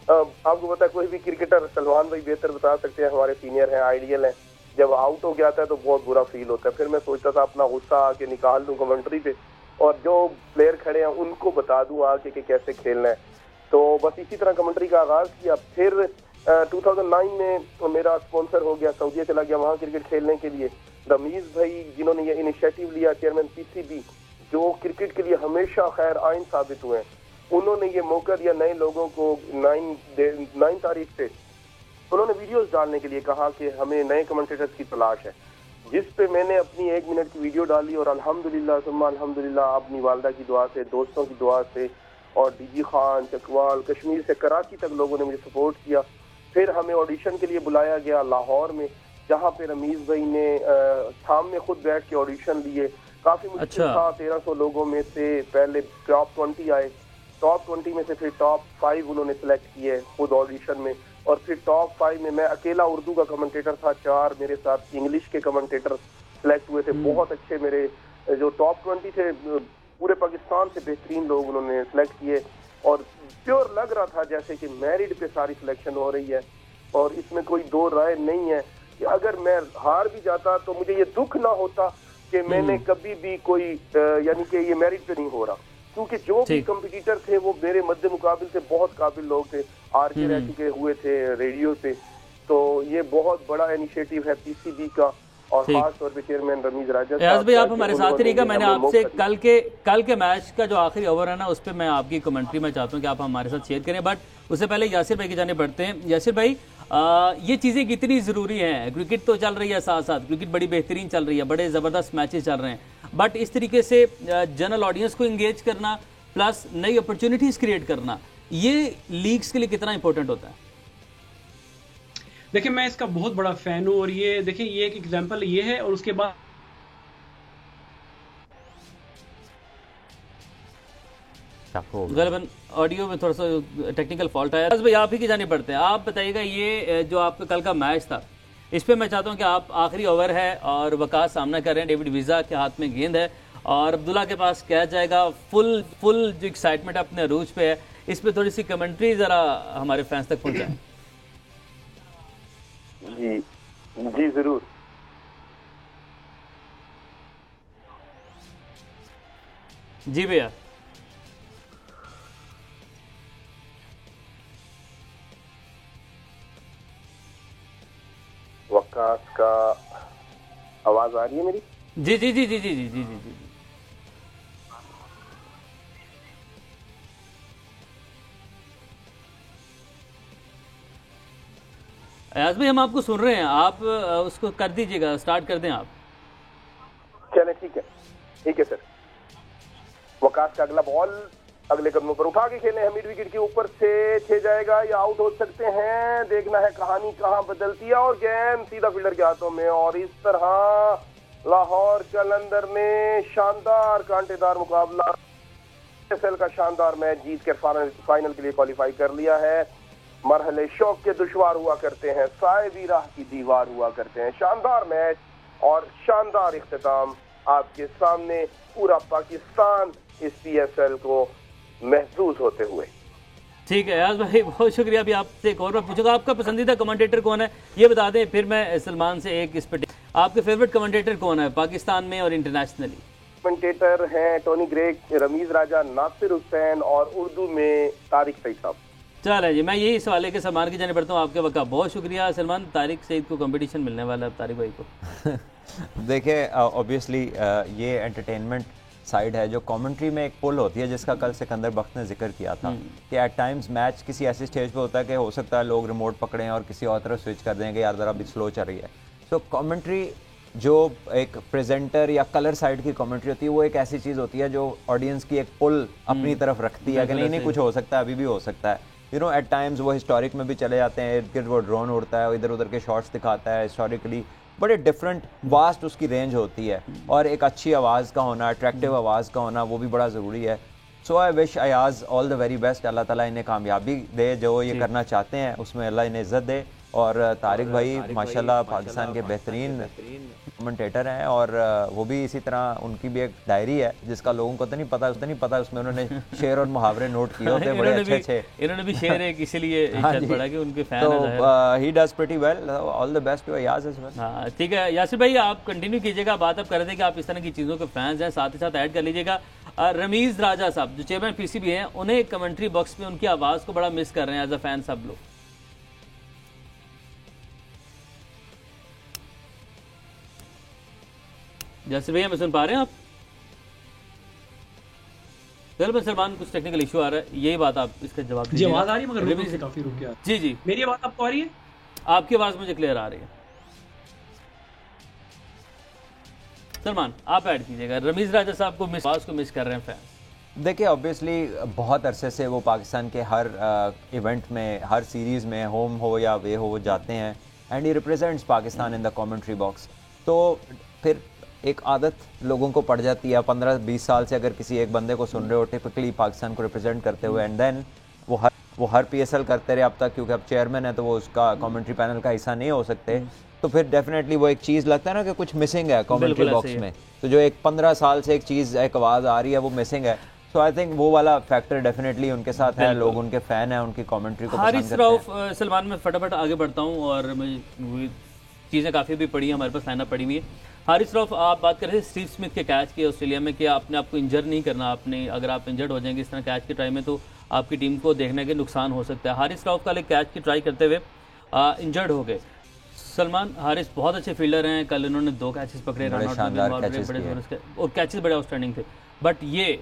आपको पता है कोई भी क्रिकेटर, सलमान भाई बेहतर बता सकते हैं, हमारे सीनियर हैं, आइडियल हैं, जब आउट हो गया था तो बहुत बुरा फील होता है. फिर मैं सोचता था अपना गुस्सा आके निकाल दूं कमेंट्री पे और जो प्लेयर खड़े हैं उनको बता दूं आके कि कैसे खेलना है. तो बस इसी तरह कमेंट्री का आगाज किया. फिर 2009 में मेरा स्पॉन्सर हो गया, सऊदीया चला गया वहाँ क्रिकेट खेलने के लिए. रमीज भाई जिन्होंने ये इनिशिएटिव लिया, चेयरमैन पीसीबी, जो क्रिकेट के लिए हमेशा खैर आइन साबित हुए हैं, उन्होंने ये मौका दिया नए लोगों को. 9 तारीख से उन्होंने वीडियोस डालने के लिए कहा कि हमें नए कमेंटेटर्स की तलाश है, जिस पे मैंने अपनी 1 मिनट की वीडियो डाली और अल्हम्दुलिल्लाह सुम्मा अल्हम्दुलिल्लाह अपनी वालदा की दुआ से, दोस्तों की दुआ से और डीजी खान, चकवाल, कश्मीर से कराची तक लोगों ने मुझे सपोर्ट किया. फिर हमें ऑडिशन के लिए बुलाया गया लाहौर में. जहाँ पे रमीज भाई ने सामने खुद बैठ के ऑडिशन लिए। काफी मुश्किल था, 1300 लोगों में से पहले टॉप 20 आए, टॉप 20 में से फिर टॉप 5 उन्होंने सिलेक्ट किए खुद ऑडिशन में, और फिर टॉप 5 में मैं अकेला उर्दू का कमेंटेटर था, 4 मेरे साथ इंग्लिश के कमेंटेटर सिलेक्ट हुए थे। बहुत अच्छे मेरे जो टॉप 20 थे पूरे पाकिस्तान से बेहतरीन लोग उन्होंने सिलेक्ट किए, और प्योर लग रहा था जैसे कि मेरिट पे सारी सिलेक्शन हो रही है। और इसमें कोई दो राय नहीं है कि अगर मैं हार भी जाता तो मुझे ये दुख ना होता कि मैंने कभी भी कोई यानी कि ये मेरिट पे नहीं हो रहा, क्योंकि जो भी कंपटीटर थे वो मेरे मध्य मुकाबिल से बहुत काबिल लोग थे, आरके रह चुके हुए थे रेडियो पे। तो ये बहुत बड़ा इनिशिएटिव है पीसीबी का, और खास तौर पे चेयरमैन रमीज राजा एयाज भाई आप हमारे साथ ही रहिएगा। मैंने आपसे कल के मैच का जो आखिरी ओवर है ना, उस पर मैं आपकी कमेंट्री में चाहता हूँ कि आप हमारे साथ शेयर करें, बट उससे पहले यासिर भाई की जाने बढ़ते हैं। यासिर भाई, ये चीज़ें कितनी ज़रूरी हैं? क्रिकेट तो चल रही है, साथ साथ क्रिकेट बड़ी बेहतरीन चल रही है, बड़े ज़बरदस्त मैचेस चल रहे हैं, बट इस तरीके से जनरल ऑडियंस को इंगेज करना प्लस नई अपॉर्चुनिटीज़ क्रिएट करना, ये लीग्स के लिए कितना इंपॉर्टेंट होता है? देखिए, मैं इसका बहुत बड़ा फैन हूँ, और ये देखिए ये एक एग्जांपल ये है, और उसके बाद गलबन ऑडियो में थोड़ा सा टेक्निकल फॉल्ट आया। भाई आप ही की जाने पड़ते हैं, आप बताइएगा ये जो आपका कल का मैच था, इस पे मैं चाहता हूँ कि आप आखिरी ओवर है और वकास सामना कर रहे हैं, डेविड वीज़ा के हाथ में गेंद है और अब्दुल्ला के पास कैच जाएगा, फुल जो एक्साइटमेंट अपने अरूज पे है, इस पे थोड़ी सी कमेंट्री जरा हमारे फैंस तक पहुंचाएं। जी जी जरूर। जी भैया। वकास का आवाज आ रही है मेरी? जी जी जी जी जी जी जी जी जी। अयाज भाई हम आपको सुन रहे हैं, आप उसको कर दीजिएगा, स्टार्ट कर दें आप। चले ठीक है सर। वकास का अगला बॉल अगले कदमों पर उठा के खेले हैं, मिड विकेट के ऊपर से 6 जाएगा या आउट हो सकते हैं, देखना है कहानी कहां बदलती है, और गेंद सीधा फील्डर के हाथों में, और इस तरह लाहौर कलंदर ने शानदार कांटेदार मुकाबला, PSL का शानदार मैच जीत कर फाइनल के लिए क्वालिफाई कर लिया है। मरहले शौक के दुश्वार हुआ करते हैं, साहिबी राह की दीवार हुआ करते हैं। शानदार मैच और शानदार इख्तिताम आपके सामने, पूरा पाकिस्तान इस PSL को महसूस होते हुए। ठीक है यार भाई, बहुत शुक्रिया। अभी आपसे एक और बार पूछूंगा, आपका पसंदीदा कमेंटेटर कौन है ये बता दें, फिर मैं सलमान से एक इस पे। आपके फेवरेट कमेंटेटर कौन है पाकिस्तान में और इंटरनेशनली? कमेंटेटर हैं टोनी ग्रेग, रमीज राजा, नासिर हुसैन, और उर्दू में तारिक सईद साहब। चलो जी, मैं यही सवाल के सलमान की जाने पड़ता हूँ। आपके वक्त बहुत शुक्रिया सलमान। तारिक सईद को कंपटीशन मिलने वाला है तारिक भाई को। देखिए ऑब्वियसली ये एंटरटेनमेंट साइड है, जो कमेंट्री में एक पुल होती है जिसका कल सिकंदर बख्त ने जिक्र किया था कि एट टाइम्स मैच किसी ऐसी स्टेज पे होता है कि हो सकता है लोग रिमोट पकड़ें और किसी और तरफ स्विच कर देंगे, यार ज़रा अभी स्लो चल रही है। तो कमेंट्री जो एक प्रेजेंटर या कलर साइड की कमेंट्री होती है, वो एक ऐसी चीज़ होती है जो ऑडियंस की एक पुल अपनी तरफ रखती है कि नहीं कुछ हो सकता है, अभी भी हो सकता है। यू नो एट टाइम्स वो हिस्टोरिक में भी चले जाते हैं, इर्द गिर्द वो ड्रोन उड़ता है, इधर उधर के शॉट्स दिखाता है, हिस्टोरिकली बड़े डिफरेंट वास्ट उसकी रेंज होती है, और एक अच्छी आवाज़ का होना, अट्रैक्टिव आवाज़ का होना, वो भी बड़ा ज़रूरी है। So I wish Ayaz all the very best. Allah ताला इन्हें कामयाबी दे, जो ये करना चाहते हैं उसमें अल्लाह इन्हें इज़्ज़त दे। और तारिक भाई माशाल्लाह पाकिस्तान के बेहतरीन कमेंटेटर हैं, और वो भी इसी तरह उनकी भी एक डायरी है जिसका लोगों को तो नहीं पता, उसमें उन्होंने शेर और मुहावरे नोट किए होते हैं बड़े अच्छे। इन्होंने भी शेर है इसीलिए इज्जत बढ़ा कि उनके फैन हैं। तो he does pretty well, all the best to Ayaz as well. हाँ ठीक है यासिर भाई, आप कंटिन्यू कीजिएगा। बात आप कर रहे थे कि आप इस तरह की चीज़ों के फैंस हैं, साथ ही साथ ऐड कर लीजिएगा रमीज राजा साहब जो चेयरमैन PCB हैं, उन्हें कमेंट्री बॉक्स में उनकी आवाज़ को बड़ा मिस कर रहे हैं एज अ फैन सब लोग। जैसे भैया मैं सुन पा रहे हैं आप? गलबन सलमान कुछ टेक्निकल इशू आ रहा है, यही बात आप इसका जवाब दीजिए। आवाज आ रही है मगर रुक से काफी रुक गया। जी जी, मेरी आवाज आपको आ रही है? आपकी आवाज मुझे क्लियर आ रही है। सलमान आप ऐड कीजिएगा, रमीज राजा साहब को मिस कर रहे हैं फैंस। देखिए ऑब्वियसली बहुत अरसे से वो पाकिस्तान के हर इवेंट में, हर सीरीज़ में, होम हो या वे हो, वो जाते हैं, and he represents Pakistan in the commentary box. तो फिर एक आदत लोगों को पड़ जाती है 15-20 साल से अगर किसी एक बंदे को सुन रहे हो टिपिकली पाकिस्तान को रिप्रेजेंट करते हुए, एंड देन वो हर PSL करते रहे अब तक, क्योंकि अब चेयरमैन है तो वो उसका कमेंट्री पैनल का हिस्सा नहीं हो सकते, तो फिर डेफिनेटली वो एक चीज़ लगता है ना कि कुछ मिसिंग है कमेंट्री बॉक्स में। तो जो एक 15 साल से एक चीज़ एक आवाज़ आ रही है वो मिसिंग है। सो आई थिंक वो वाला फैक्टर डेफिनेटली उनके साथ है, लोग उनके फैन हैं, उनकी कमेंट्री को हारिस रऊफ सलमान में फटाफट आगे बढ़ता हूँ और चीज़ें काफ़ी भी पड़ी हैं, हमारे पास लाइनअप पड़ी हुई है। हारिस रऊफ, आप बात कर रहे थे स्टीव स्मिथ के कैच की ऑस्ट्रेलिया में कि आपने आपको इंजर नहीं करना, आपने अगर आप इंजर्ड हो जाएंगे इस तरह कैच के ट्राई में तो आपकी टीम को देखने के नुकसान हो सकता है। हारिस रऊफ कल एक कैच की ट्राई करते हुए इंजर्ड हो गए। सलमान, हारिस बहुत अच्छे फील्डर हैं, कल इन्होंने 2 कैचेस पकड़े, रन आउट और कैचेस बड़े आउटस्टैंडिंग थे, बट ये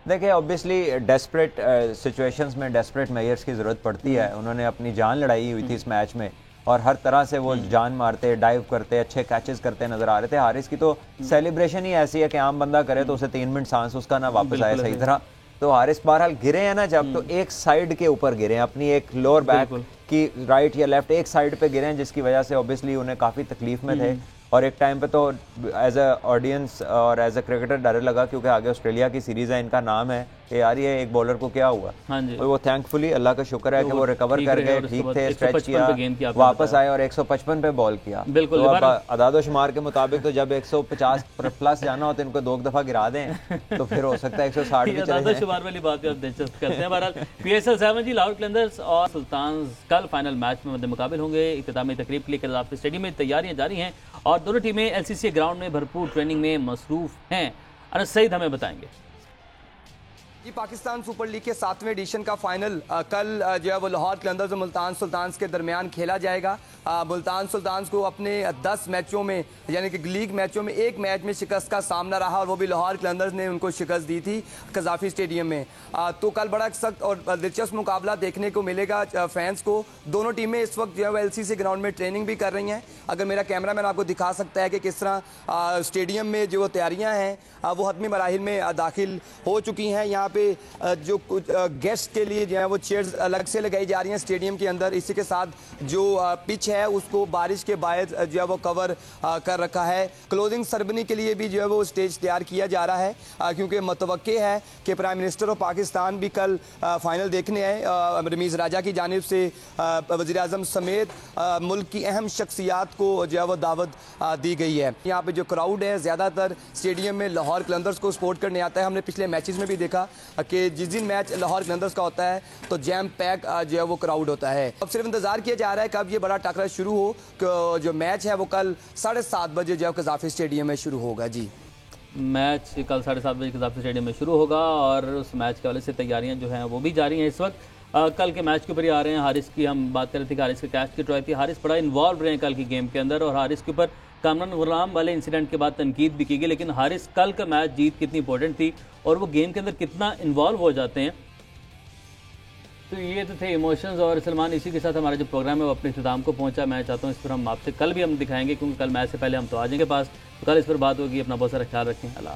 देखिए ऑब्वियसली डेस्परेट सिचुएशंस में डेस्परेट मेजर्स की ज़रूरत पड़ती है। उन्होंने अपनी जान लड़ाई हुई थी इस मैच में और हर तरह से वो जान मारते, डाइव करते, अच्छे कैचेस करते नजर आ रहे थे। हारिस की तो सेलिब्रेशन ही ऐसी है कि आम बंदा करे तो उसे 3 मिनट सांस उसका ना वापस आए सही तरह। तो हारिस बहरहाल गिरे हैं ना जब, तो एक साइड के ऊपर गिरे हैं, अपनी एक लोअर बैक की राइट या लेफ्ट एक साइड पे गिरे हैं, जिसकी वजह से ऑब्वियसली उन्हें काफ़ी तकलीफ में थे। और एक टाइम पे तो एज अ ऑडियंस और एज अ क्रिकेटर डर लगा, क्योंकि आगे ऑस्ट्रेलिया की सीरीज़ है, इनका नाम है कि यार ये एक बॉलर को क्या हुआ। हाँ जी। तो वो थैंकफुली अल्लाह का शुक्र है कि वो रिकवर कर गए, ठीक थे, स्ट्रेच किया, वापस आए और 155 पे बॉल किया। बिल्कुल, तो अदादो-शुमार के मुताबिक तो जब 150 प्लस जाना हो तो इनको 2 दफा गिरा दें तो फिर हो सकता है 160 भी चले जाए। शुमार वाली बात आप दिलचस्प करते हैं। बहरहाल PSL 7 जी लाहौर कलंदर्स और सुल्तान्स कल फाइनल मैच में मुकाबिल होंगे। इख्तितामी तकरीब के लिए कदाफी स्टेडियम में तैयारियां जारी हैं और दोनों टीमें LCC ग्राउंड में भरपूर ट्रेनिंग में मसरूफ हैं। अनस सईद हमें बताएंगे। ये पाकिस्तान सुपर लीग के 7वें एडिशन का फाइनल कल जो है वो लाहौर कलंदर्स और मुल्तान सुल्तान्स के दरमियान खेला जाएगा। मुल्तान सुल्तान्स को अपने 10 मैचों में यानी कि लीग मैचों में एक मैच में शिकस्त का सामना रहा और वो भी लाहौर कलंदर्स ने उनको शिकस्त दी थी कजाफी स्टेडियम में। तो कल बड़ा सख्त और दिलचस्प मुकाबला देखने को मिलेगा फैंस को। दोनों टीमें इस वक्त जो है LCC ग्राउंड में ट्रेनिंग भी कर रही हैं। अगर मेरा कैमरा मैन आपको दिखा सकता है कि किस तरह स्टेडियम में जो तैयारियाँ हैं वो हतमी मराहिल में दाखिल हो चुकी हैं। यहाँ पे जो कुछ गेस्ट के लिए जो है वो चेयर्स अलग से लगाई जा रही हैं स्टेडियम के अंदर। इसी के साथ जो पिच है उसको बारिश के बाद जो है वो कवर कर रखा है। क्लोजिंग सेरेमनी के लिए भी जो है वो स्टेज तैयार किया जा रहा है, क्योंकि मुतवक्के है कि प्राइम मिनिस्टर ऑफ पाकिस्तान भी कल फाइनल देखने आए। रमीज़ राजा की जानिब से वज़ीर आज़म समेत मुल्क की अहम शख्सियात को जो है वो दावत दी गई है। यहाँ पे जो क्राउड है ज़्यादातर स्टेडियम में लाहौर कलंदर्स को सपोर्ट करने आता है। हमने पिछले मैचेस में भी देखा कि जिस दिन मैच लाहौर कलंदर्स का होता है तो जैम पैक जो है वो क्राउड होता है। अब सिर्फ इंतजार किया जा रहा है कब ये बड़ा टकरा शुरू हो। जो मैच है वो कल 7:30 बजे जो है कजाफी स्टेडियम में शुरू होगा। जी, मैच कल 7:30 बजे कजाफी स्टेडियम में शुरू होगा और उस मैच के वाले से तैयारियां जो हैं वो भी जारी हैं इस वक्त। कल के मैच के ऊपर ही आ रहे हैं। हारिस की हम बात कर रहे थे कि हारिस के कैच की ट्राई थी। हारिस बड़ा इन्वॉल्व रहे हैं कल की गेम के अंदर और हारिस के ऊपर कामरान गुलाम वाले इंसिडेंट के बाद तनकीद भी की गई, लेकिन हारिस कल का मैच जीत कितनी इंपॉर्टेंट थी और वो गेम के अंदर कितना इन्वॉल्व हो जाते हैं। तो ये तो थे इमोशंस। और सलमान, इसी के साथ हमारा जो प्रोग्राम है वो अपने इख्तिताम को पहुंचा। मैं चाहता हूँ इस पर हम आपसे कल भी हम दिखाएंगे, क्योंकि कल मैच से पहले हम तो आ जाएंगे पास, तो कल इस पर बात होगी। अपना बहुत सारा ख्याल रखें। अल्लाह।